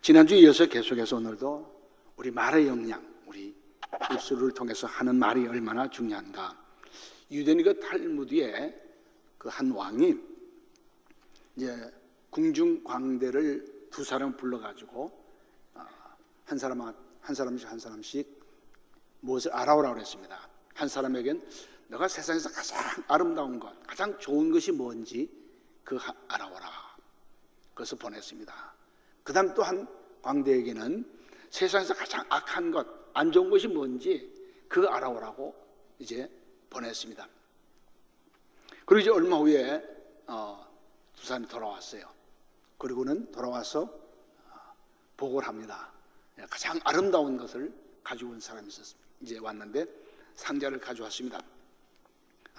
지난주에 이어서 계속해서 오늘도 우리 말의 역량, 우리 입술을 통해서 하는 말이 얼마나 중요한가. 유대인 그 탈무드에 그 한 왕이 이제 궁중 광대를 두 사람 불러가지고 한 사람씩 무엇을 알아오라고 그랬습니다. 한 사람에겐 너가 세상에서 가장 아름다운 것, 가장 좋은 것이 뭔지 그 알아오라. 그것을 보냈습니다. 그 다음 또 한 광대에게는 세상에서 가장 악한 것, 안 좋은 것이 뭔지 그거 알아오라고 이제 보냈습니다. 그리고 이제 얼마 후에 두 사람이 돌아왔어요. 그리고는 돌아와서 보고를 합니다. 가장 아름다운 것을 가지고 온 사람이 있었습니다. 이제 왔는데 상자를 가져왔습니다.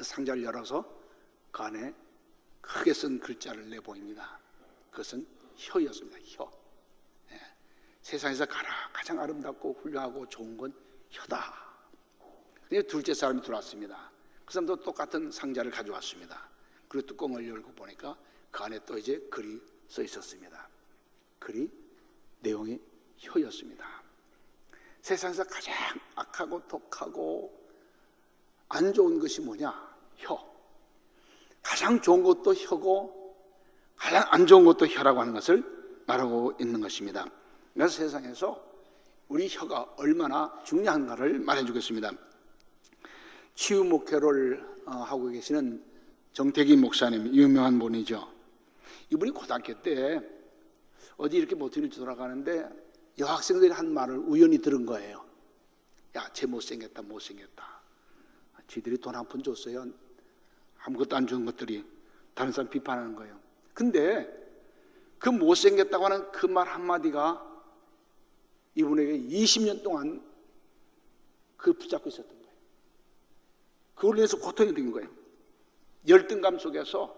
상자를 열어서 그 안에 크게 쓴 글자를 내보입니다. 그것은 혀였습니다. 혀. 세상에서 가장 아름답고 훌륭하고 좋은 건 혀다. 둘째 사람이 들어왔습니다. 그 사람도 똑같은 상자를 가져왔습니다. 그리고 뚜껑을 열고 보니까 그 안에 또 이제 글이 써 있었습니다. 글이 내용이 혀였습니다. 세상에서 가장 악하고 독하고 안 좋은 것이 뭐냐? 혀. 가장 좋은 것도 혀고 가장 안 좋은 것도 혀라고 하는 것을 말하고 있는 것입니다. 그래서 세상에서 우리 혀가 얼마나 중요한가를 말해주겠습니다. 치유 목회를 하고 계시는 정태기 목사님, 유명한 분이죠. 이분이 고등학교 때 어디 이렇게 모텔을 돌아가는데 여학생들이 한 말을 우연히 들은 거예요. 야, 쟤 못생겼다. 지들이 돈 한 푼 줬어요. 아무것도 안 준 것들이 다른 사람 비판하는 거예요. 근데 그 못생겼다고 하는 그 말 한마디가 이분에게 20년 동안 그 붙잡고 있었던 거예요. 그걸로 인해서 고통이 된 거예요. 열등감 속에서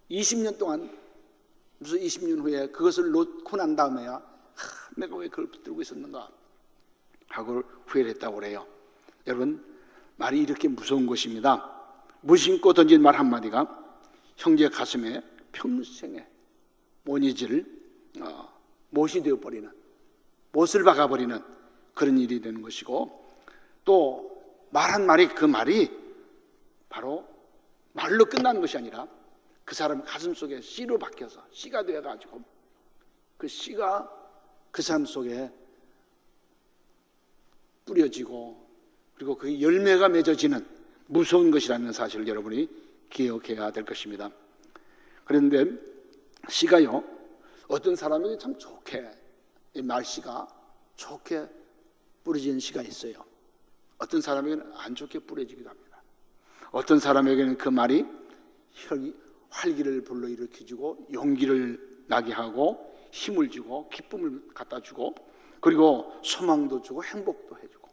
20년 동안, 무슨 20년 후에 그것을 놓고 난 다음에야 내가 왜 그걸 붙들고 있었는가 하고 후회를 했다고 그래요. 여러분, 말이 이렇게 무서운 것입니다. 무심코 던진 말 한마디가 형제 가슴에 평생의 못이질 못이 되어버리는, 못을 박아버리는 그런 일이 되는 것이고, 또 말 한마디, 그 말이 바로 말로 끝나는 것이 아니라 그 사람 가슴 속에 씨로 박혀서 씨가 되어가지고 그 씨가 그 사람 속에 뿌려지고 그리고 그 열매가 맺어지는 무서운 것이라는 사실을 여러분이 기억해야 될 것입니다. 그런데 씨가요, 어떤 사람에게 참 좋게, 이 말씨가 좋게 뿌려지는 씨가 있어요. 어떤 사람에게는 안 좋게 뿌려지기도 합니다. 어떤 사람에게는 그 말이 활기를 불러일으켜주고 용기를 나게 하고 힘을 주고 기쁨을 갖다 주고 그리고 소망도 주고 행복도 해주고,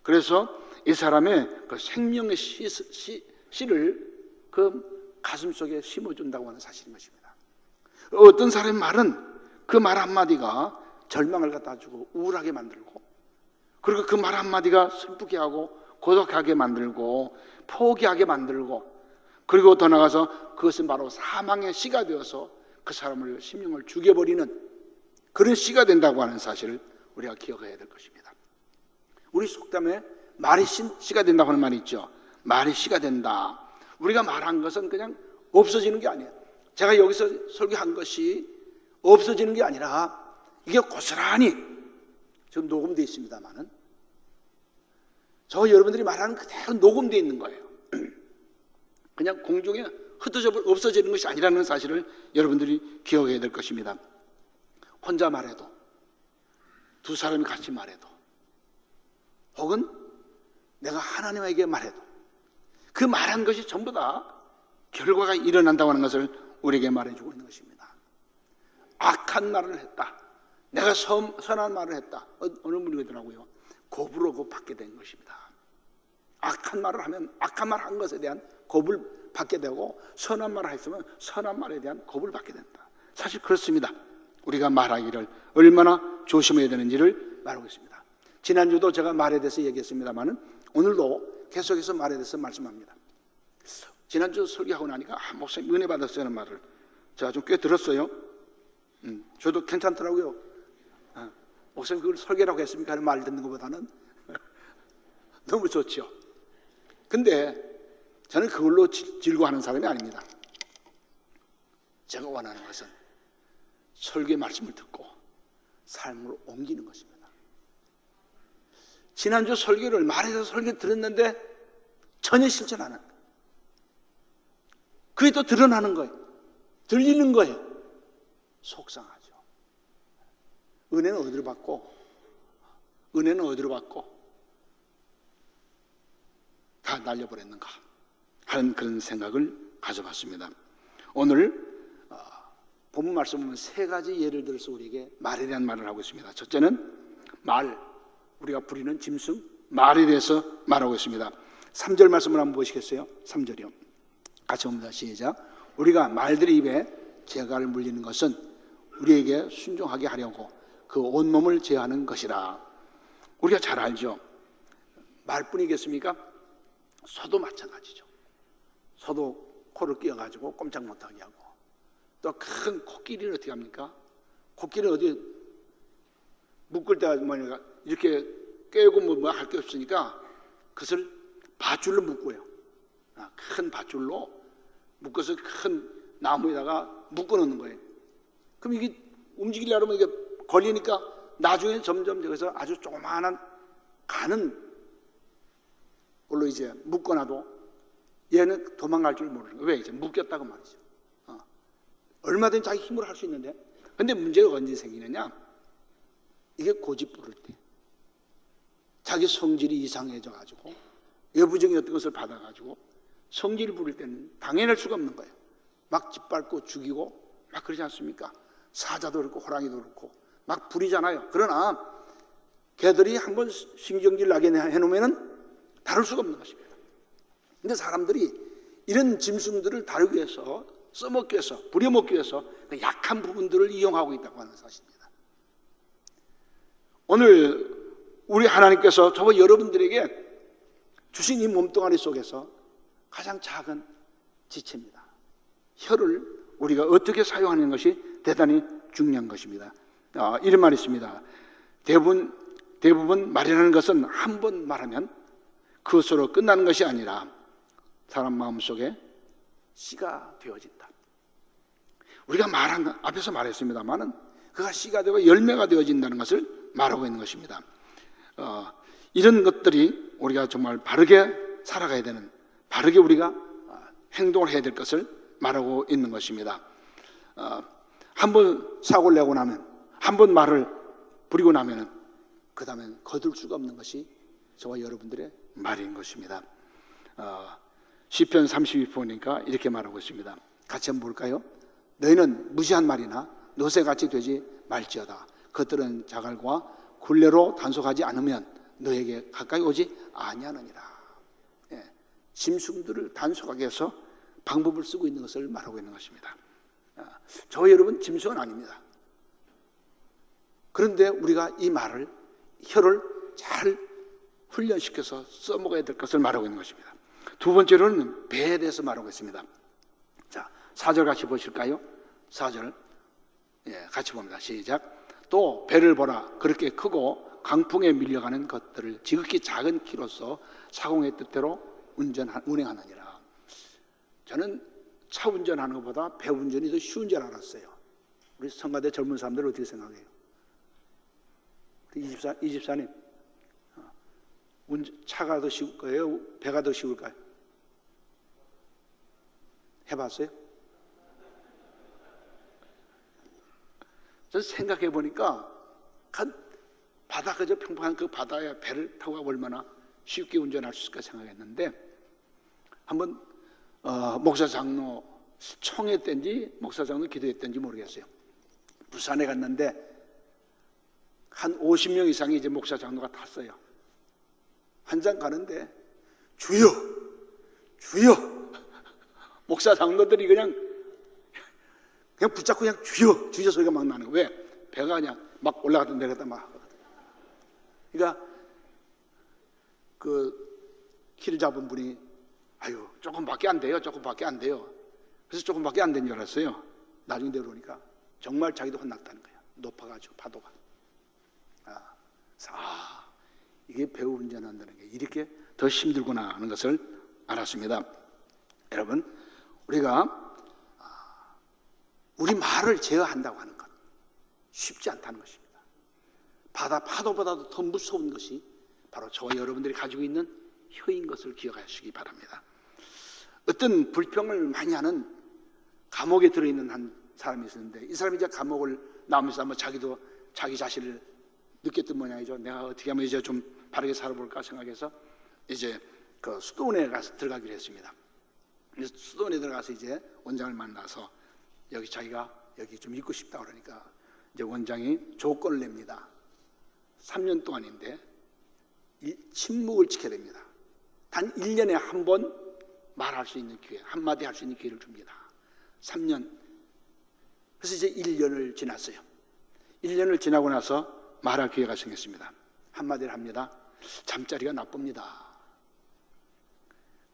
그래서 이 사람의 그 생명의 씨를 그 가슴 속에 심어준다고 하는 사실인 것입니다. 어떤 사람의 말은 그 말 한마디가 절망을 갖다 주고 우울하게 만들고, 그리고 그 말 한마디가 슬프게 하고 고독하게 만들고 포기하게 만들고, 그리고 더 나아가서 그것은 바로 사망의 씨가 되어서 그 사람을 심령을 죽여버리는 그런 씨가 된다고 하는 사실을 우리가 기억해야 될 것입니다. 우리 속담에 말이 씨가 된다고 하는 말이 있죠. 말이 씨가 된다. 우리가 말한 것은 그냥 없어지는 게 아니에요. 제가 여기서 설교한 것이 없어지는 게 아니라 이게 고스란히 지금 녹음되어 있습니다만은 저 여러분들이 말하는 그대로 녹음되어 있는 거예요. 그냥 공중에 흩어져 없어지는 것이 아니라는 사실을 여러분들이 기억해야 될 것입니다. 혼자 말해도, 두 사람이 같이 말해도, 혹은 내가 하나님에게 말해도 그 말한 것이 전부 다 결과가 일어난다고 하는 것을 우리에게 말해주고 있는 것입니다. 악한 말을 했다, 내가 선한 말을 했다, 어느 분이 그러더라고요. 겁으로 그 받게 된 것입니다. 악한 말을 하면 악한 말 한 것에 대한 겁을 받게 되고, 선한 말을 했으면 선한 말에 대한 겁을 받게 된다. 사실 그렇습니다. 우리가 말하기를 얼마나 조심해야 되는지를 말하고 있습니다. 지난주도 제가 말에 대해서 얘기했습니다만 오늘도 계속해서 말에 대해서 말씀합니다. 지난주 설교하고 나니까 목사님 은혜 받았어요 하는 말을 제가 좀 꽤 들었어요. 저도 괜찮더라고요. 목사님 그걸 설계라고 했습니까? 하는 말 듣는 것보다는 너무 좋죠. 근데 저는 그걸로 즐거워하는 사람이 아닙니다. 제가 원하는 것은 설교의 말씀을 듣고 삶으로 옮기는 것입니다. 지난주 설교를 말해서 설교 들었는데 전혀 실천 안 하는 거예요. 그게 또 드러나는 거예요. 들리는 거예요. 속상하죠. 은혜는 어디로 받고, 은혜는 어디로 받고 다 날려버렸는가 하는 그런 생각을 가져봤습니다. 오늘 본문 말씀 보면 세 가지 예를 들어서 우리에게 말에 대한 말을 하고 있습니다. 첫째는 말, 우리가 부리는 짐승, 말에 대해서 말하고 있습니다. 3절 말씀을 한번 보시겠어요? 3절이요. 같이 봅니다. 시작. 우리가 말들의 입에 재갈을 물리는 것은 우리에게 순종하게 하려고 그 온몸을 제어하는 것이라. 우리가 잘 알죠. 말뿐이겠습니까? 소도 마찬가지죠. 소도 코를 끼워가지고 꼼짝 못하게 하고, 또 큰 코끼리는 어떻게 합니까? 코끼리는 어디 묶을 때가 뭐냐, 이렇게 꿰고 뭐 할 게 없으니까 그것을 밧줄로 묶어요. 큰 밧줄로 묶어서 큰 나무에다가 묶어 놓는 거예요. 그럼 이게 움직이려면 이게 걸리니까 나중에 점점 저기서 아주 조그마한 가는 걸로 이제 묶어놔도 얘는 도망갈 줄 모르는 거예요. 왜? 이제 묶였다고 말이죠. 얼마든지 자기 힘으로 할 수 있는데, 근데 문제가 언제 생기느냐? 이게 고집 부를 때, 자기 성질이 이상해져 가지고 외부적인 어떤 것을 받아 가지고 성질을 부릴 때는 당연할 수가 없는 거예요. 막 짓밟고 죽이고 막 그러지 않습니까? 사자도 그렇고 호랑이도 그렇고 막 부리잖아요. 그러나 개들이 한번 신경질 나게 해놓으면 다룰 수가 없는 것입니다. 근데 사람들이 이런 짐승들을 다루기 위해서, 써먹기 위해서, 부려먹기 위해서 그 약한 부분들을 이용하고 있다고 하는 사실입니다. 오늘 우리 하나님께서 저와 여러분들에게 주신 이 몸뚱아리 속에서 가장 작은 지체입니다. 혀를 우리가 어떻게 사용하는 것이 대단히 중요한 것입니다. 이런 말이 있습니다. 대부분 말이라는 것은 한 번 말하면 그것으로 끝나는 것이 아니라 사람 마음속에 씨가 되어진다. 우리가 말한 것, 앞에서 말했습니다만은 그가 씨가 되고 열매가 되어진다는 것을 말하고 있는 것입니다. 이런 것들이 우리가 정말 바르게 살아가야 되는, 바르게 우리가 행동을 해야 될 것을 말하고 있는 것입니다. 한 번 사고를 내고 나면, 한 번 말을 부리고 나면은 그 다음엔 거둘 수가 없는 것이 저와 여러분들의 말인 것입니다. 시편 32편이니까 이렇게 말하고 있습니다. 같이 한번 볼까요? 너희는 무시한 말이나 노새같이 되지 말지어다. 그것들은 자갈과 굴레로 단속하지 않으면 너에게 가까이 오지 아니하느니라. 짐승들을 단속하게 해서 방법을 쓰고 있는 것을 말하고 있는 것입니다. 저와 여러분 짐승은 아닙니다. 그런데 우리가 이 말을, 혀를 잘 훈련시켜서 써먹어야 될 것을 말하고 있는 것입니다. 두 번째로는 배에 대해서 말하고 있습니다. 자, 4절 같이 보실까요? 4절 같이 봅니다. 시작. 또 배를 보라. 그렇게 크고 강풍에 밀려가는 것들을 지극히 작은 키로서 사공의 뜻대로 운행하느니라. 저는 차 운전하는 것보다 배 운전이 더 쉬운 줄 알았어요. 우리 성가대 젊은 사람들 어떻게 생각해요? 이 집사님, 차가 더 쉬울 거예요? 배가 더 쉬울까요? 해봤어요? 저는 생각해 보니까 바다 그저 평평한 그 바다에 배를 타고 얼마나 쉽게 운전할 수 있을까 생각했는데, 한번 목사 장로 청했던지 목사 장로 기도했던지 모르겠어요. 부산에 갔는데 한 50명 이상이 이제 목사 장로가 탔어요. 한참 가는데 주여 주여, 목사 장로들이 그냥 붙잡고 그냥 주여 주여 소리가 막 나는 거예요. 왜? 배가 그냥 막 올라갔다 내려갔다 막 하거든. 그러니까 그 키를 잡은 분이 아유 조금밖에 안 돼요, 조금밖에 안 돼요. 그래서 조금밖에 안 된 줄 알았어요. 나중에 내려오니까 정말 자기도 혼났다는 거예요. 높아가지고 파도가. 이게 배우 운전한다는 게 이렇게 더 힘들구나 하는 것을 알았습니다. 여러분, 우리가 우리 말을 제어한다고 하는 것 쉽지 않다는 것입니다. 바다 파도보다도 더 무서운 것이 바로 저와 여러분들이 가지고 있는 혀인 것을 기억하시기 바랍니다. 어떤 불평을 많이 하는 감옥에 들어있는 한 사람이 있었는데, 이 사람이 이제 감옥을 나오면서 한번 자기도 자기 자신을 느꼈던 모양이죠. 내가 어떻게 하면 이제 좀 바르게 살아볼까 생각해서 이제 그 수도원에 가서 들어가기로 했습니다. 그래서 수도원에 들어가서 이제 원장을 만나서 여기 자기가 여기 좀 있고 싶다 그러니까 이제 원장이 조건을 냅니다. 3년 동안인데 침묵을 지켜야 됩니다. 단 1년에 한 번 말할 수 있는 기회, 한마디 할 수 있는 기회를 줍니다. 3년. 그래서 이제 1년을 지났어요. 1년을 지나고 나서 말할 기회가 생겼습니다. 한마디를 합니다. 잠자리가 나쁩니다.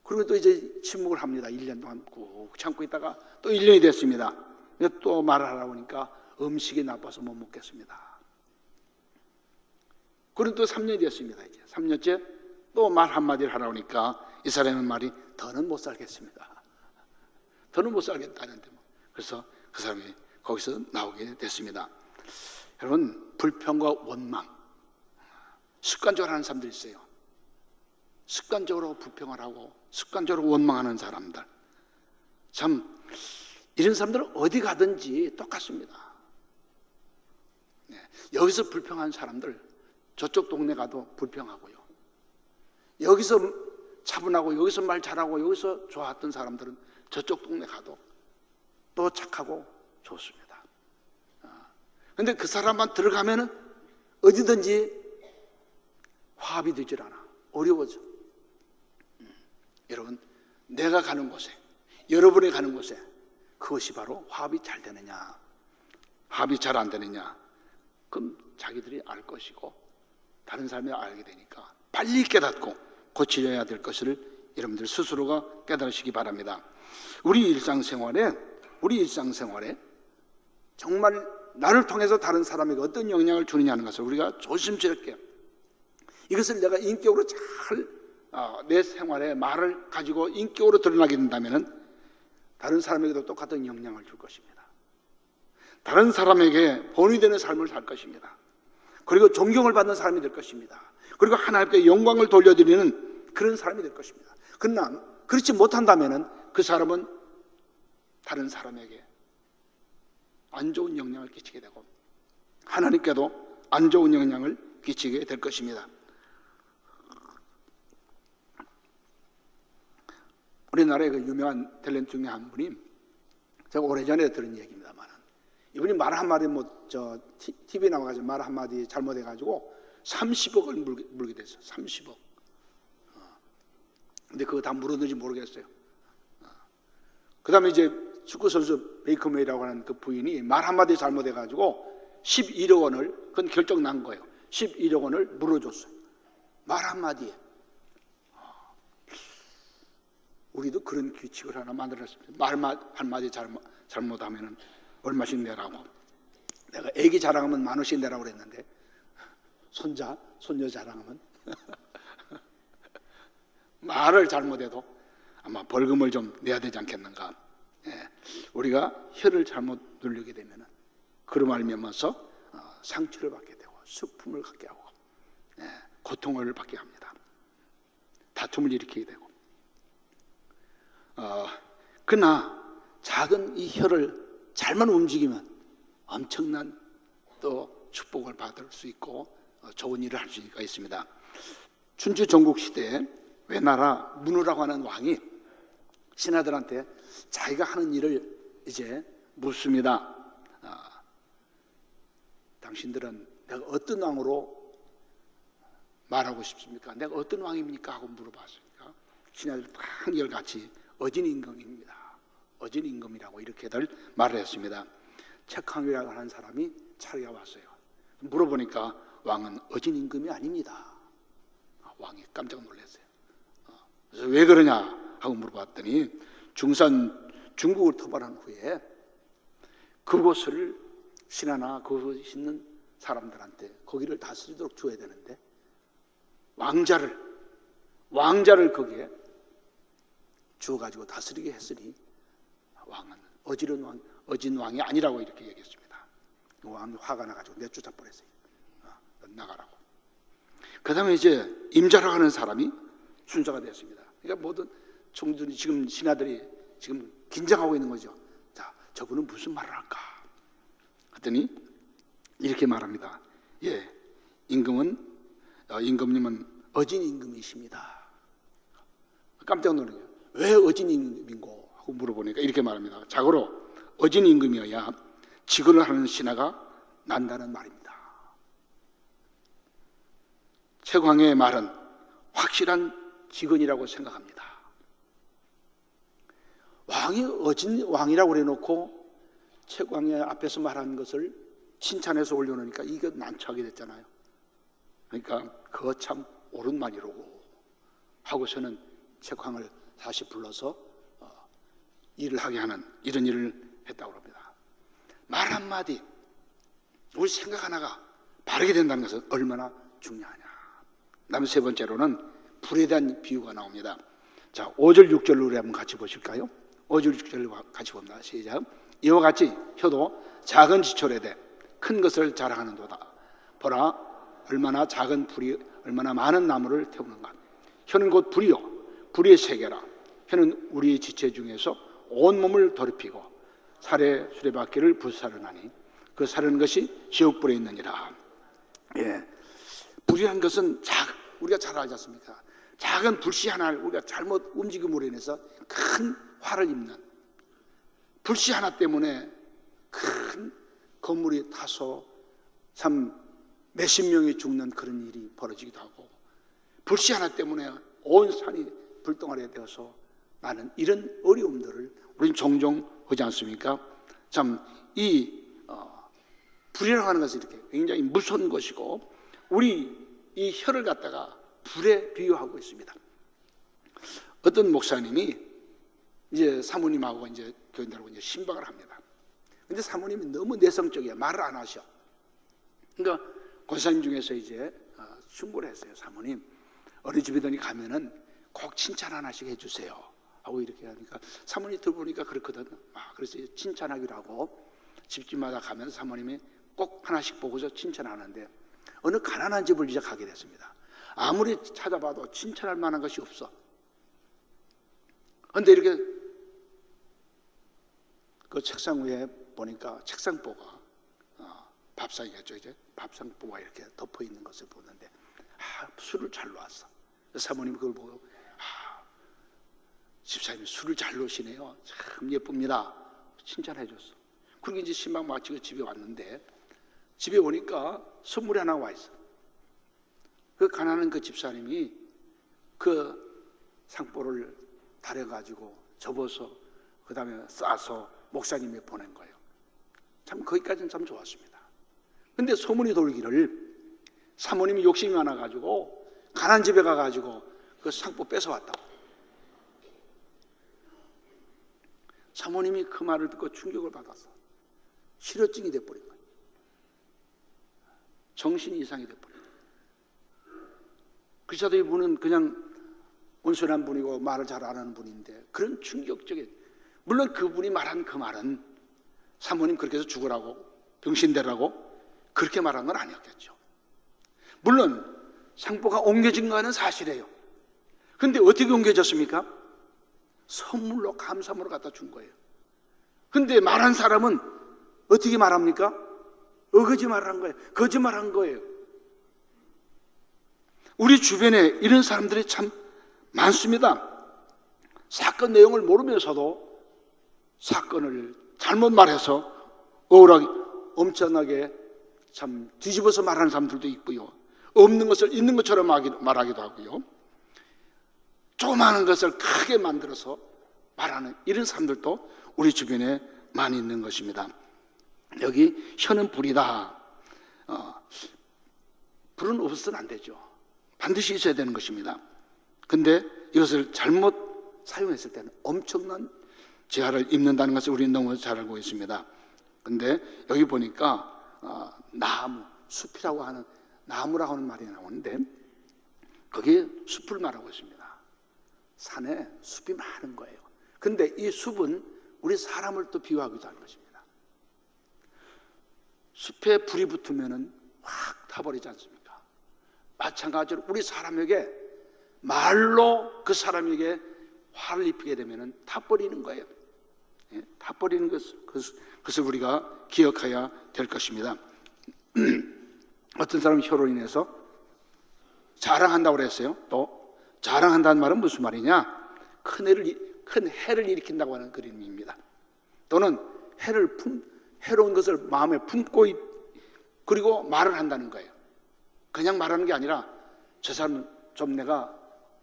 그리고 또 이제 침묵을 합니다. 1년 동안 꾹 참고 있다가 또 1년이 됐습니다. 또 말을 하라고 하니까 음식이 나빠서 못 먹겠습니다. 그리고 또 3년이 됐습니다. 이제 3년째 또 말 한마디를 하라고 하니까 이 사람의 말이 더는 못 살겠습니다. 더는 못 살겠다는데 그래서 그 사람이 거기서 나오게 됐습니다. 여러분, 불평과 원망 습관적으로 하는 사람들이 있어요. 습관적으로 불평을 하고 습관적으로 원망하는 사람들, 참 이런 사람들은 어디 가든지 똑같습니다. 여기서 불평하는 사람들 저쪽 동네 가도 불평하고요. 여기서 차분하고 여기서 말 잘하고 여기서 좋았던 사람들은 저쪽 동네 가도 또 착하고 좋습니다. 그런데 그 사람만 들어가면은 어디든지 화합이 되질 않아. 어려워져. 여러분, 내가 가는 곳에, 여러분이 가는 곳에 그것이 바로 화합이 잘 되느냐, 화합이 잘 안 되느냐, 그럼 자기들이 알 것이고 다른 사람이 알게 되니까 빨리 깨닫고 고치려야 될 것을 여러분들 스스로가 깨달으시기 바랍니다. 우리 일상생활에 정말 나를 통해서 다른 사람에게 어떤 영향을 주느냐는 것을 우리가 조심스럽게, 이것을 내가 인격으로 잘 내 생활에 말을 가지고 인격으로 드러나게 된다면 다른 사람에게도 똑같은 영향을 줄 것입니다. 다른 사람에게 본이 되는 삶을 살 것입니다. 그리고 존경을 받는 사람이 될 것입니다. 그리고 하나님께 영광을 돌려드리는 그런 사람이 될 것입니다. 그러나 그렇지 못한다면 그 사람은 다른 사람에게 안 좋은 영향을 끼치게 되고 하나님께도 안 좋은 영향을 끼치게 될 것입니다. 우리나라의 그 유명한 탤런트 중에 한 분이, 제가 오래전에 들은 얘기입니다만, 이분이 말 한마디 TV에 나와가지고 말 한마디 잘못해가지고 30억을 물게 됐어요. 30억. 근데 그거 다 물었는지 모르겠어요. 그 다음에 이제 축구선수 베이커 메이라고 하는 그 부인이 말 한마디 잘못해가지고 11억 원을, 그건 결정 난 거예요. 11억 원을 물어줬어요. 말 한마디에. 우리도 그런 규칙을 하나 만들었습니다. 말 한마디 잘못하면 얼마씩 내라고. 내가 애기 자랑하면 10,000원씩 내라고 그랬는데 손녀 자랑하면 말을 잘못해도 아마 벌금을 좀 내야 되지 않겠는가. 우리가 혀를 잘못 누르게 되면 그로 말미암아서 상처를 받게 되고 슬픔을 갖게 하고 고통을 받게 합니다. 다툼을 일으키게 되고. 그러나 작은 이 혀를 잘만 움직이면 엄청난 또 축복을 받을 수 있고 좋은 일을 할 수가 있습니다. 춘추 전국 시대에 외나라 문우라고 하는 왕이 신하들한테 자기가 하는 일을 이제 묻습니다. 당신들은 내가 어떤 왕으로 말하고 싶습니까? 내가 어떤 왕입니까? 하고 물어봤으니까 신하들이 한결같이 어진임금입니다. 어진임금이라고 이렇게들 말을 했습니다. 책항이라고 하는 사람이 차례가 왔어요. 물어보니까 왕은 어진임금이 아닙니다. 왕이 깜짝 놀랐어요. 그래서 왜 그러냐 하고 물어봤더니 중국을 토벌한 후에 그곳을 신하나 그곳에 있는 사람들한테 거기를 다스리도록 줘야 되는데 왕자를 거기에 주어가지고 다스리게 했으니 왕은 어진 왕이 아니라고 이렇게 얘기했습니다. 왕이 화가 나가지고 내쫓아 버렸어요. 나가라고. 그 다음에 이제 임자라고 하는 사람이 순서가 됐습니다. 그러니까 모든 총들이 지금 신하들이 지금 긴장하고 있는 거죠. 자, 저분은 무슨 말을 할까? 그랬더니 이렇게 말합니다. 예, 임금님은 어진 임금이십니다. 깜짝 놀란 거예요. 왜 어진 임금인고? 하고 물어보니까 이렇게 말합니다. 자고로 어진 임금이어야 직언을 하는 신하가 난다는 말입니다. 최광의 말은 확실한 직언이라고 생각합니다. 왕이 어진 왕이라고 그래놓고 최광의 앞에서 말한 것을 칭찬해서 올려놓으니까 이거 난처하게 됐잖아요. 그러니까 그거 참 옳은 말이로고 하고서는 최광을 다시 불러서 일을 하게 하는 이런 일을 했다고 합니다. 말 한마디, 우리 생각 하나가 바르게 된다는 것은 얼마나 중요하냐. 그다음에 세 번째로는 불에 대한 비유가 나옵니다. 자, 5절 6절로 우리 한번 같이 보실까요? 5절 6절로 같이 봅니다. 시작. 이와 같이 혀도 작은 지철에 대해 큰 것을 자랑하는도다. 보라, 얼마나 작은 불이 얼마나 많은 나무를 태우는가. 혀는 곧 불이요, 불의 세계라. 혀는 우리의 지체 중에서 온몸을 더럽히고 살의 수레바퀴를 불사르나니 그 사르는 것이 지옥불에 있느니라. 예, 불이란 것은 우리가 잘 알지 않습니까? 작은 불씨 하나를 우리가 잘못 움직임으로 인해서 큰 화를 입는, 불씨 하나 때문에 큰 건물이 타서 참 몇십 명이 죽는 그런 일이 벌어지기도 하고, 불씨 하나 때문에 온 산이 불덩어리가 되어서 나는 이런 어려움들을 우리는 종종 하지 않습니까? 참 이 불이라고 하는 것은 이렇게 굉장히 무서운 것이고, 우리 이 혀를 갖다가 불에 비유하고 있습니다. 어떤 목사님이 이제 사모님하고 이제 교인들하고 이제 신방을 합니다. 근데 사모님이 너무 내성적이야. 말을 안 하셔. 그러니까 권사님 중에서 이제 충고를 했어요. 사모님, 어느 집이든지 가면은 꼭 칭찬 하나씩 해주세요 하고 이렇게 하니까 사모님이 들어보니까 그렇거든. 그래서 칭찬하기로 하고 집집마다 가면 사모님이 꼭 하나씩 보고서 칭찬하는데, 어느 가난한 집을 이제 가게 됐습니다. 아무리 찾아봐도 칭찬할 만한 것이 없어. 그런데 이렇게 그 책상 위에 보니까 책상보가 밥상이겠죠. 이제 밥상보가 이렇게 덮어 있는 것을 보는데 술을 잘 놓았어. 사모님이 그걸 보고 집사님이 술을 잘 놓으시네요. 참 예쁩니다. 칭찬해 줬어. 그리고 이제 신방 마치고 집에 왔는데, 집에 오니까 선물이 하나 와 있어. 그 가난한 그 집사님이 그 상보를 다려가지고 접어서 그 다음에 싸서 목사님이 보낸 거예요. 참 거기까지는 참 좋았습니다. 근데 소문이 돌기를 사모님이 욕심이 많아가지고 가난 집에 가가지고 그 상보 뺏어왔다고. 사모님이 그 말을 듣고 충격을 받았어. 실어증이 돼버린 거예요. 정신 이상이 돼버린 거예요. 그렇지 않아도 이분은 그냥 온순한 분이고 말을 잘 안 하는 분인데, 그런 충격적인, 물론 그분이 말한 그 말은 사모님 그렇게 해서 죽으라고, 병신되라고 그렇게 말한 건 아니었겠죠. 물론 상보가 옮겨진 거는 사실이에요. 근데 어떻게 옮겨졌습니까? 선물로, 감사물로 갖다 준 거예요. 근데 말한 사람은 어떻게 말합니까? 어거지 말한 거예요. 거짓말한 거예요. 우리 주변에 이런 사람들이 참 많습니다. 사건 내용을 모르면서도 사건을 잘못 말해서 억울하게 엄청나게 참 뒤집어서 말하는 사람들도 있고요. 없는 것을 있는 것처럼 말하기도 하고요. 조그마한 것을 크게 만들어서 말하는 이런 사람들도 우리 주변에 많이 있는 것입니다. 여기 혀는 불이다. 불은 없어서는 안 되죠. 반드시 있어야 되는 것입니다. 근데 이것을 잘못 사용했을 때는 엄청난 재해를 입는다는 것을 우리는 너무 잘 알고 있습니다. 근데 여기 보니까 나무, 숲이라고 하는, 나무라고 하는 말이 나오는데 거기에 숲을 말하고 있습니다. 산에 숲이 많은 거예요. 근데 이 숲은 우리 사람을 또 비유하기도 하는 것입니다. 숲에 불이 붙으면 확 타버리지 않습니까? 마찬가지로 우리 사람에게 말로 그 사람에게 화를 입히게 되면 타버리는 거예요. 타버리는 것을 우리가 기억해야 될 것입니다. 어떤 사람이 혀로 인해서 자랑한다고 그랬어요. 또 자랑한다는 말은 무슨 말이냐? 큰 해를 일으킨다고 하는 그림입니다. 또는 해로운 것을 마음에 품고 그리고 말을 한다는 거예요. 그냥 말하는 게 아니라 저 사람은 좀 내가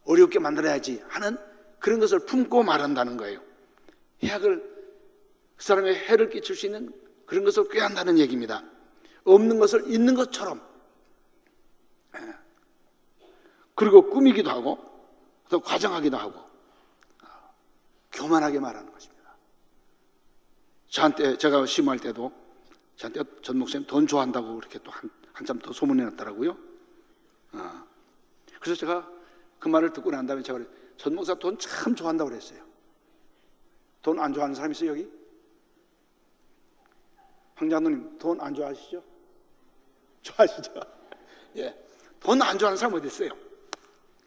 어렵게 만들어야지 하는 그런 것을 품고 말한다는 거예요. 그 사람의 해를 끼칠 수 있는 그런 것을 꾀한다는 얘기입니다. 없는 것을 있는 것처럼, 그리고 꾸미기도 하고 또 과장하기도 하고 교만하게 말하는 것입니다. 제가 심할 때도 저한테 전 목사님 돈 좋아한다고 그렇게 또 한참 더 소문이 났더라고요. 그래서 제가 그 말을 듣고 난 다음에 제가 전 목사 돈 참 좋아한다고 그랬어요. 돈 안 좋아하는 사람 있어요, 여기? 황 장로님 돈 안 좋아하시죠? 좋아하시죠? 예. 돈 안 좋아하는 사람 어디 있어요?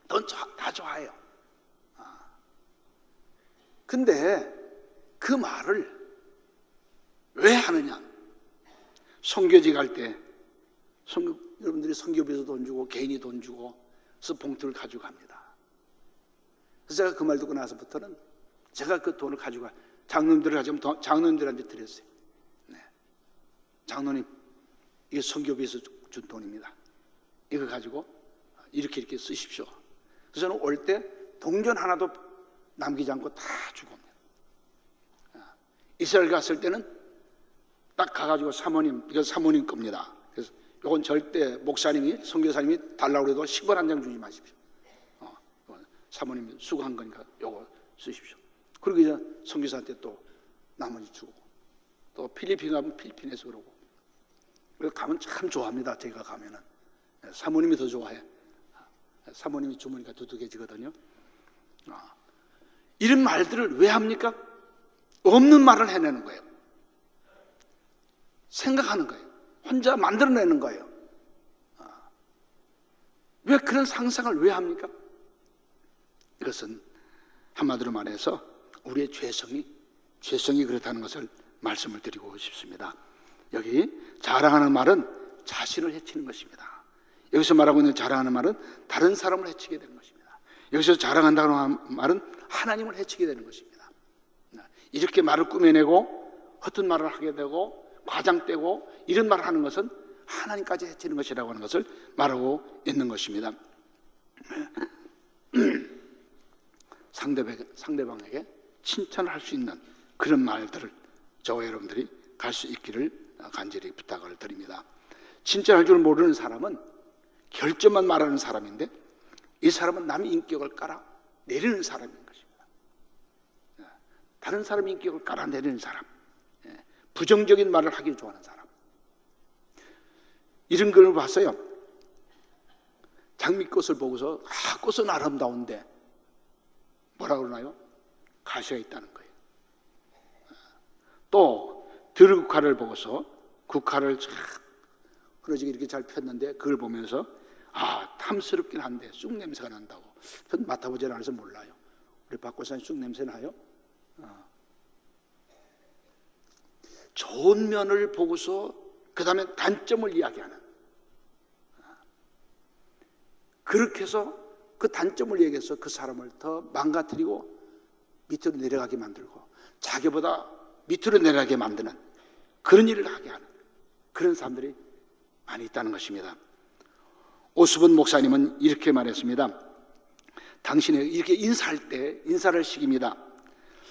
돈 다 좋아해요. 근데 그 말을 왜 하느냐? 선교지 갈 때 여러분들이 선교비에서 돈 주고 개인이 돈 주고 그래서 봉투를 가지고 갑니다. 그래서 제가 그 말 듣고 나서부터는 제가 그 돈을 가지고 장로님들을 가지고 장로님들한테 드렸어요. 네. 장로님, 이게 선교비에서 준 돈입니다. 이거 가지고 이렇게 쓰십시오. 그래서 저는 올 때 동전 하나도 남기지 않고 다 주고 옵니다. 이스라엘 갔을 때는 딱 가가지고 사모님, 이거 사모님 겁니다. 그래서 이건 절대 목사님이, 선교사님이 달라고 해도 10원 한 장 주지 마십시오. 사모님이 수고한 거니까 이거 쓰십시오. 그리고 이제 선교사한테 또 나머지 주고, 또 필리핀 가면 필리핀에서 그러고. 그래서 가면 참 좋아합니다. 제가 가면은 사모님이 더 좋아해. 사모님이 주머니가 두둑해지거든요. 이런 말들을 왜 합니까? 없는 말을 해내는 거예요. 생각하는 거예요. 혼자 만들어내는 거예요. 왜 그런 상상을 왜 합니까? 이것은 한마디로 말해서 우리의 죄성이 그렇다는 것을 말씀을 드리고 싶습니다. 여기 자랑하는 말은 자신을 해치는 것입니다. 여기서 말하고 있는 자랑하는 말은 다른 사람을 해치게 되는 것입니다. 여기서 자랑한다는 말은 하나님을 해치게 되는 것입니다. 이렇게 말을 꾸며내고 헛된 말을 하게 되고 과장되고 이런 말을 하는 것은 하나님까지 해치는 것이라고 하는 것을 말하고 있는 것입니다. 상대방에게 칭찬을 할 수 있는 그런 말들을 저와 여러분들이 갈 수 있기를 간절히 부탁을 드립니다. 칭찬할 줄 모르는 사람은 결점만 말하는 사람인데 이 사람은 남의 인격을 깔아내리는 사람인 것입니다. 다른 사람의 인격을 깔아내리는 사람, 부정적인 말을 하기 좋아하는 사람, 이런 걸 봤어요. 장미꽃을 보고서 꽃은 아름다운데 뭐라 그러나요? 가시가 있다는 거예요. 또 들국화를 보고서 국화를 쫙 흐러지게 이렇게 잘 폈는데 그걸 보면서 탐스럽긴 한데 쑥 냄새가 난다고. 전 맡아보지 않아서 몰라요. 우리 박 권사님 쑥 냄새 나요? 좋은 면을 보고서 그 다음에 단점을 이야기하는, 그렇게 해서 그 단점을 얘기해서 그 사람을 더 망가뜨리고 밑으로 내려가게 만들고 자기보다 밑으로 내려가게 만드는 그런 일을 하게 하는 그런 사람들이 많이 있다는 것입니다. 오스본 목사님은 이렇게 말했습니다. 당신에게 이렇게 인사할 때 인사를 시킵니다.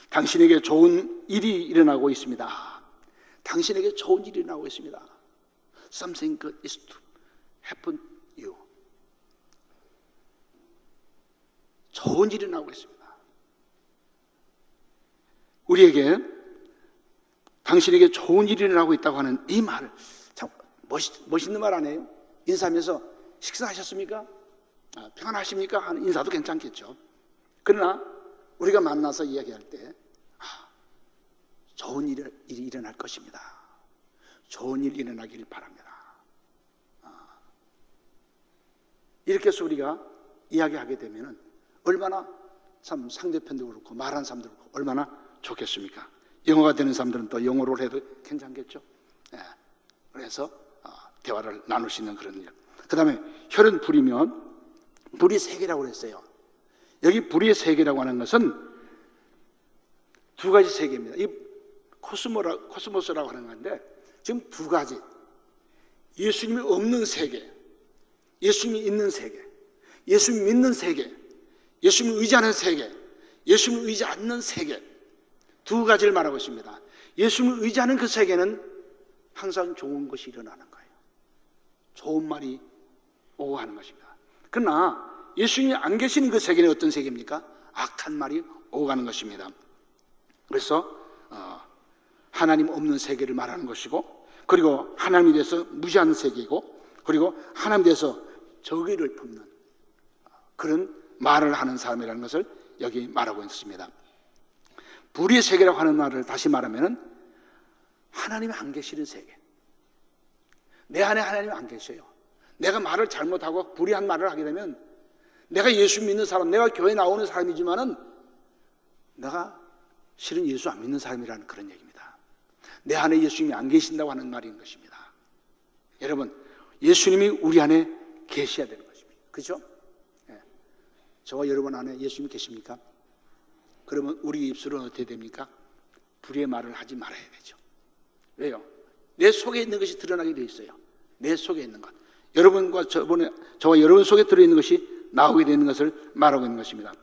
당신에게 좋은 일이 일어나고 있습니다. 당신에게 좋은 일이 일어나고 있습니다. Something good is to happen to you. 좋은 일이 일어나고 있습니다. 우리에게 당신에게 좋은 일이 일어나고 있다고 하는 이 말을 참 멋있는 말 아니에요? 인사하면서 식사하셨습니까? 평안하십니까? 하는 인사도 괜찮겠죠. 그러나 우리가 만나서 이야기할 때 좋은 일이 일어날 것입니다. 좋은 일이 일어나길 바랍니다. 이렇게 해서 우리가 이야기하게 되면 얼마나 참 상대편도 그렇고 말하는 사람도 그렇고 얼마나 좋겠습니까? 영어가 되는 사람들은 또 영어로 해도 괜찮겠죠. 그래서 대화를 나눌 수 있는 그런 일. 그 다음에 혈은 불이면 불이 세 개라고 그랬어요. 여기 불의 세계라고 하는 것은 두 가지 세계입니다. 이 코스모스라고 하는 건데 지금 두 가지. 예수님이 없는 세계, 예수님이 있는 세계, 예수님 믿는 세계, 예수님을 의지하는 세계, 예수님을 의지 않는 세계, 두 가지를 말하고 있습니다. 예수님을 의지하는 그 세계는 항상 좋은 것이 일어나는 거예요. 좋은 말이 오고 하는 것입니다. 그러나 예수님이 안 계시는 그 세계는 어떤 세계입니까? 악한 말이 오고 가는 것입니다. 그래서 하나님 없는 세계를 말하는 것이고, 그리고 하나님에 대해서 무시하는 세계이고, 그리고 하나님에 대해서 저기를 품는 그런 말을 하는 사람이라는 것을 여기 말하고 있습니다. 불의 세계라고 하는 말을 다시 말하면 하나님이 안 계시는 세계. 내 안에 하나님이 안 계셔요. 내가 말을 잘못하고 불의한 말을 하게 되면 내가 예수 믿는 사람, 내가 교회 나오는 사람이지만은 내가 실은 예수 안 믿는 사람이라는 그런 얘기입니다. 내 안에 예수님이 안 계신다고 하는 말인 것입니다. 여러분, 예수님이 우리 안에 계셔야 되는 것입니다. 그렇죠? 저와 여러분 안에 예수님이 계십니까? 그러면 우리 입술은 어떻게 됩니까? 불의의 말을 하지 말아야 되죠. 왜요? 내 속에 있는 것이 드러나게 되어 있어요. 내 속에 있는 것. 여러분과 저와 여러분 속에 들어있는 것이 나오게 되는 것을 말하고 있는 것입니다.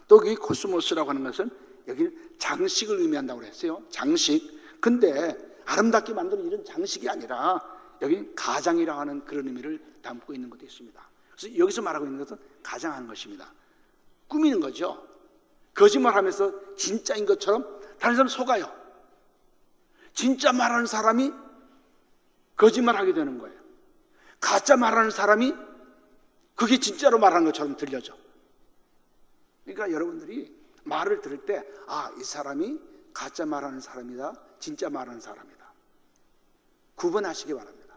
또 여기 코스모스라고 하는 것은 여기는 장식을 의미한다고 했어요. 장식. 근데 아름답게 만드는 이런 장식이 아니라 여기 가장이라고 하는 그런 의미를 담고 있는 것도 있습니다. 그래서 여기서 말하고 있는 것은 가장한 것입니다. 꾸미는 거죠. 거짓말하면서 진짜인 것처럼 다른 사람 속아요. 진짜 말하는 사람이 거짓말하게 되는 거예요. 가짜 말하는 사람이 그게 진짜로 말하는 것처럼 들려져. 그러니까 여러분들이 말을 들을 때 이 사람이 가짜 말하는 사람이다, 진짜 말하는 사람이다, 구분하시기 바랍니다.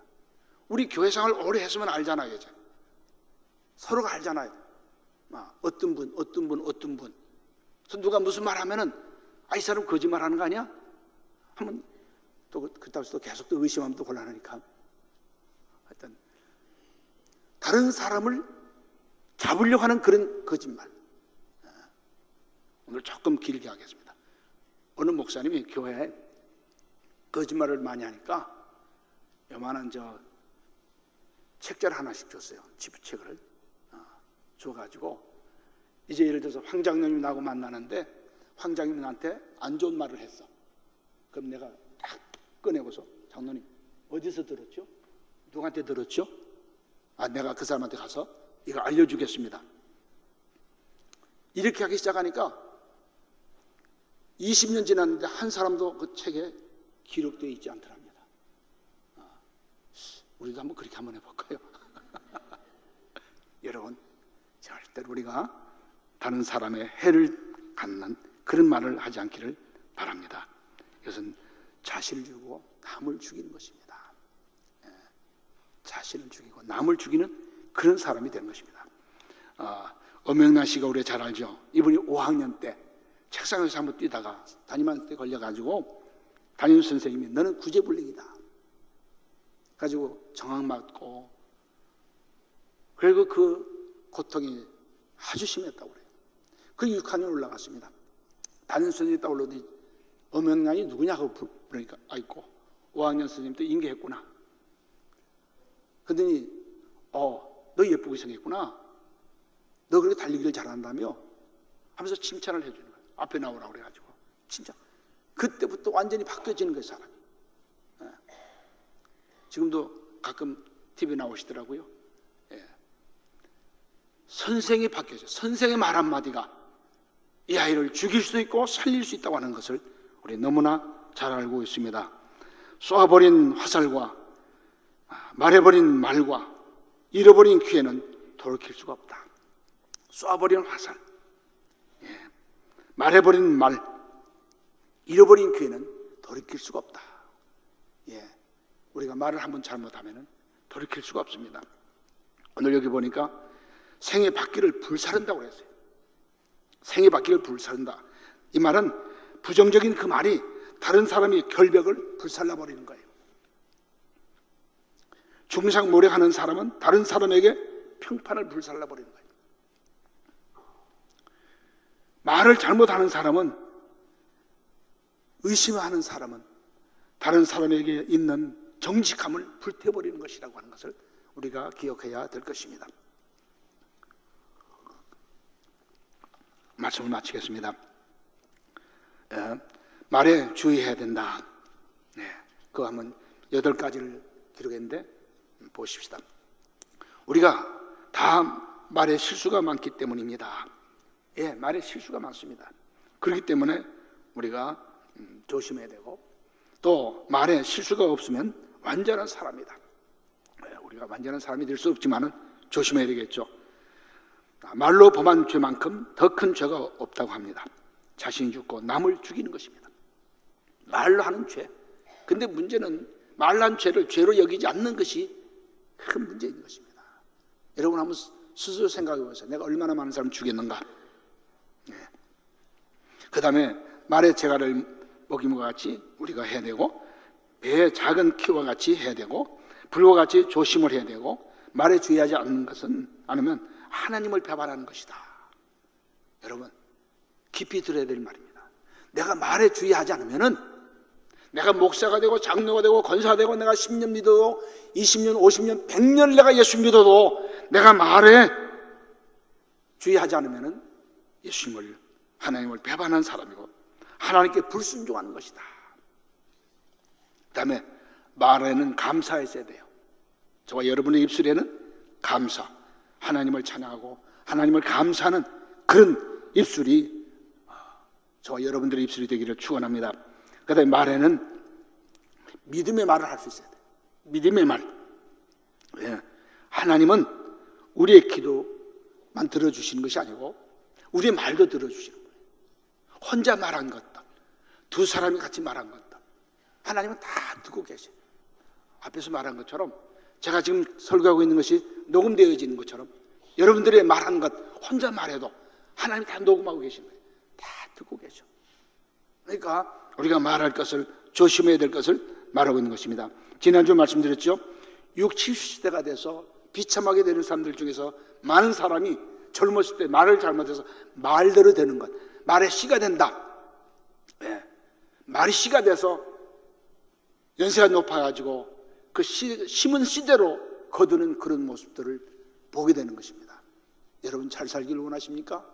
우리 교회 생활 오래 했으면 알잖아요. 이제 서로가 알잖아요. 어떤 분. 그래서 누가 무슨 말 하면은 이 사람 거짓말하는 거 아니야? 한번 또 그따위서 계속 또 의심하면 또 곤란하니까. 하여튼 다른 사람을 잡으려고 하는 그런 거짓말. 오늘 조금 길게 하겠습니다. 어느 목사님이 교회에 거짓말을 많이 하니까 요만한 책자를 하나씩 줬어요. 지부책을 줘가지고 이제 예를 들어서 황장님이 나하고 만나는데 황장님이 나한테 안 좋은 말을 했어. 그럼 내가 딱 꺼내고서 장로님 어디서 들었죠? 누구한테 들었죠? 내가 그 사람한테 가서 이거 알려주겠습니다. 이렇게 하기 시작하니까 20년 지났는데 한 사람도 그 책에 기록되어 있지 않더랍니다. 우리도 한번 그렇게 한번 해볼까요? 여러분, 절대로 우리가 다른 사람의 해를 갖는 그런 말을 하지 않기를 바랍니다. 이것은 자신을 죽이고 남을 죽이는 것입니다. 자신을 죽이고 남을 죽이는 그런 사람이 되는 것입니다. 엄영란 씨가 우리 잘 알죠. 이분이 5학년 때 책상에서 한번 뛰다가 담임한테 걸려가지고 담임 선생님이 너는 구제불능이다 가지고 정학 맞고, 그리고 그 고통이 아주 심했다고 그래요. 그 6학년 올라갔습니다. 담임 선생님이 딱 올라오더니 엄영란이 누구냐고 그러니까 아이고 5학년 선생님도 인계했구나. 그러더니 너 예쁘게 생겼구나, 너 그렇게 달리기를 잘한다며 하면서 칭찬을 해주는 거예요. 앞에 나오라고 그래가지고. 진짜 그때부터 완전히 바뀌어지는 거예요, 사람이. 지금도 가끔 TV 나오시더라고요. 선생이 바뀌어져요. 선생의 말 한마디가 이 아이를 죽일 수도 있고 살릴 수 있다고 하는 것을 우리 너무나 잘 알고 있습니다. 쏘아버린 화살과 말해버린 말과 잃어버린 기회는 돌이킬 수가 없다. 쏴버린 화살, 말해버린 말, 잃어버린 기회는 돌이킬 수가 없다. 우리가 말을 한번 잘못하면 돌이킬 수가 없습니다. 오늘 여기 보니까 생의 바퀴를 불사른다고 그랬어요. 생의 바퀴를 불사른다. 이 말은 부정적인 그 말이 다른 사람의 결벽을 불살라버리는 거예요. 중상모략하는 사람은 다른 사람에게 평판을 불살라버리는 거예요. 말을 잘못하는 사람은, 의심하는 사람은 다른 사람에게 있는 정직함을 불태워버리는 것이라고 하는 것을 우리가 기억해야 될 것입니다. 말씀을 마치겠습니다. 말에 주의해야 된다. 그거 한번 8가지를 기록했는데 보십시다. 우리가 다 말에 실수가 많기 때문입니다. 말에 실수가 많습니다. 그렇기 때문에 우리가 조심해야 되고, 또 말에 실수가 없으면 완전한 사람이다. 우리가 완전한 사람이 될 수 없지만 조심해야 되겠죠. 말로 범한 죄만큼 더 큰 죄가 없다고 합니다. 자신이 죽고 남을 죽이는 것입니다. 말로 하는 죄. 근데 문제는 말로 한 죄를 죄로 여기지 않는 것이 큰 문제인 것입니다. 여러분 한번 스스로 생각해 보세요. 내가 얼마나 많은 사람을 죽였는가. 그 다음에 말의 재갈을 먹임과 같이 우리가 해야 되고, 배의 작은 키와 같이 해야 되고, 불과 같이 조심을 해야 되고, 말에 주의하지 않으면 하나님을 배반하는 것이다. 여러분 깊이 들어야 될 말입니다. 내가 말에 주의하지 않으면은, 내가 목사가 되고 장로가 되고 권사가 되고 내가 10년 믿어도 20년 50년 100년 내가 예수 믿어도 내가 말에 주의하지 않으면은 예수님을, 하나님을 배반한 사람이고 하나님께 불순종하는 것이다. 그 다음에 말에는 감사했어야 돼요. 저와 여러분의 입술에는 감사, 하나님을 찬양하고 하나님을 감사하는 그런 입술이 저와 여러분들의 입술이 되기를 축원합니다. 그 다음에 말에는 믿음의 말을 할 수 있어야 돼요. 믿음의 말. 하나님은 우리의 기도만 들어주시는 것이 아니고 우리의 말도 들어주시는 거예요. 혼자 말한 것들, 두 사람이 같이 말한 것들, 하나님은 다 듣고 계세요. 앞에서 말한 것처럼, 제가 지금 설교하고 있는 것이 녹음되어지는 것처럼 여러분들의 말한 것 혼자 말해도 하나님이 다 녹음하고 계신 거예요. 다 듣고 계셔. 그러니까 우리가 말할 것을, 조심해야 될 것을 말하고 있는 것입니다. 지난주 말씀드렸죠. 60, 70대가 돼서 비참하게 되는 사람들 중에서 많은 사람이 젊었을 때 말을 잘못해서 말대로 되는 것, 말의 씨가 된다. 말이 씨가 돼서 연세가 높아가지고 그 심은 씨대로 거두는 그런 모습들을 보게 되는 것입니다. 여러분 잘 살기를 원하십니까?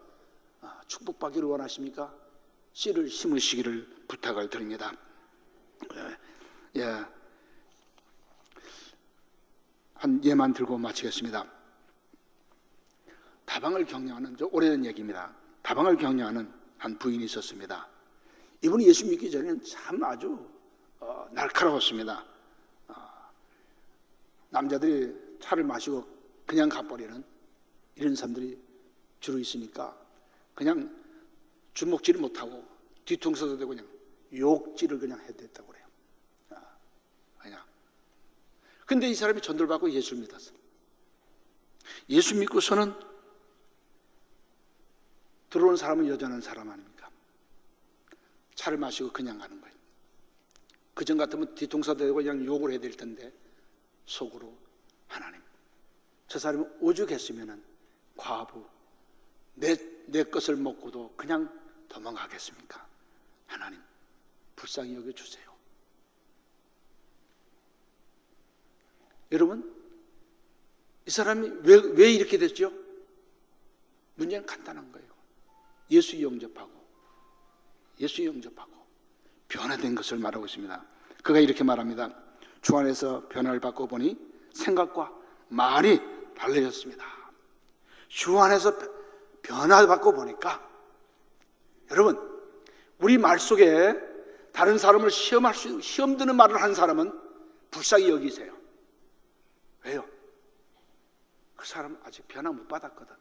축복받기를 원하십니까? 씨를 심으시기를 부탁을 드립니다. 한 예만 들고 마치겠습니다. 다방을 격려하는, 오래된 얘기입니다. 다방을 격려하는 한 부인이 있었습니다. 이분이 예수 믿기 전에는 참 아주 날카로웠습니다. 남자들이 차를 마시고 그냥 가버리는 이런 사람들이 주로 있으니까 그냥 주먹질을 못하고 뒤통수도 대고 그냥 욕질을 그냥 해댔다고 그래요. 그냥. 근데 이 사람이 전도받고 예수를 믿었어요. 예수 믿고서는 들어오는 사람은 여전한 사람 아닙니까? 차를 마시고 그냥 가는 거예요. 그전 같으면 뒤통수도 대고 그냥 욕을 해야 될 텐데 속으로, 하나님, 저 사람이 오죽했으면 과부, 내 것을 먹고도 그냥 도망가겠습니까? 하나님 불쌍히 여겨주세요. 여러분, 이 사람이 왜 이렇게 됐죠? 문제는 간단한 거예요. 예수 영접하고 변화된 것을 말하고 있습니다. 그가 이렇게 말합니다. 주 안에서 변화를 받고 보니 생각과 말이 달라졌습니다. 주 안에서 변화를 받고 보니까, 여러분, 우리 말 속에 다른 사람을 시험 드는 말을 한 사람은 불쌍히 여기세요. 사람 아직 변화 못 받았거든.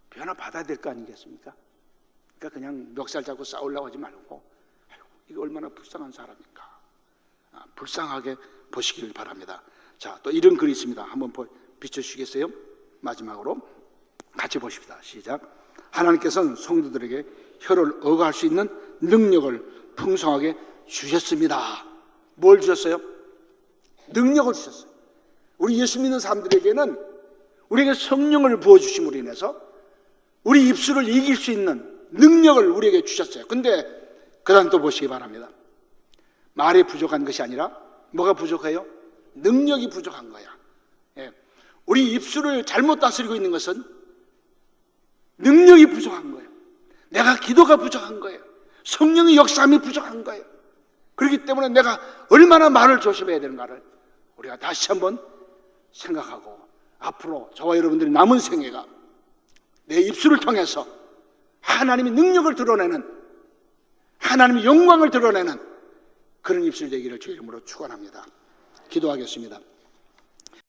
변화 받아야 될 거 아니겠습니까? 그러니까 그냥 멱살 잡고 싸우려고 하지 말고, 아이고, 이게 얼마나 불쌍한 사람인가. 불쌍하게 보시길 바랍니다. 자, 또 이런 글이 있습니다. 한번 비춰주시겠어요? 마지막으로 같이 보십시다. 시작. 하나님께서는 성도들에게 혀를 억할 수 있는 능력을 풍성하게 주셨습니다. 뭘 주셨어요? 능력을 주셨어요. 우리 예수 믿는 사람들에게는 우리에게 성령을 부어주심으로 인해서 우리 입술을 이길 수 있는 능력을 우리에게 주셨어요. 근데 그 다음 또 보시기 바랍니다. 말이 부족한 것이 아니라 뭐가 부족해요? 능력이 부족한 거야. 예. 우리 입술을 잘못 다스리고 있는 것은 능력이 부족한 거예요. 내가 기도가 부족한 거예요. 성령의 역사함이 부족한 거예요. 그렇기 때문에 내가 얼마나 말을 조심해야 되는가를 우리가 다시 한번 생각하고, 앞으로 저와 여러분들이 남은 생애가 내 입술을 통해서 하나님의 능력을 드러내는, 하나님의 영광을 드러내는 그런 입술 되기를 주의 이름으로 축원합니다. 기도하겠습니다.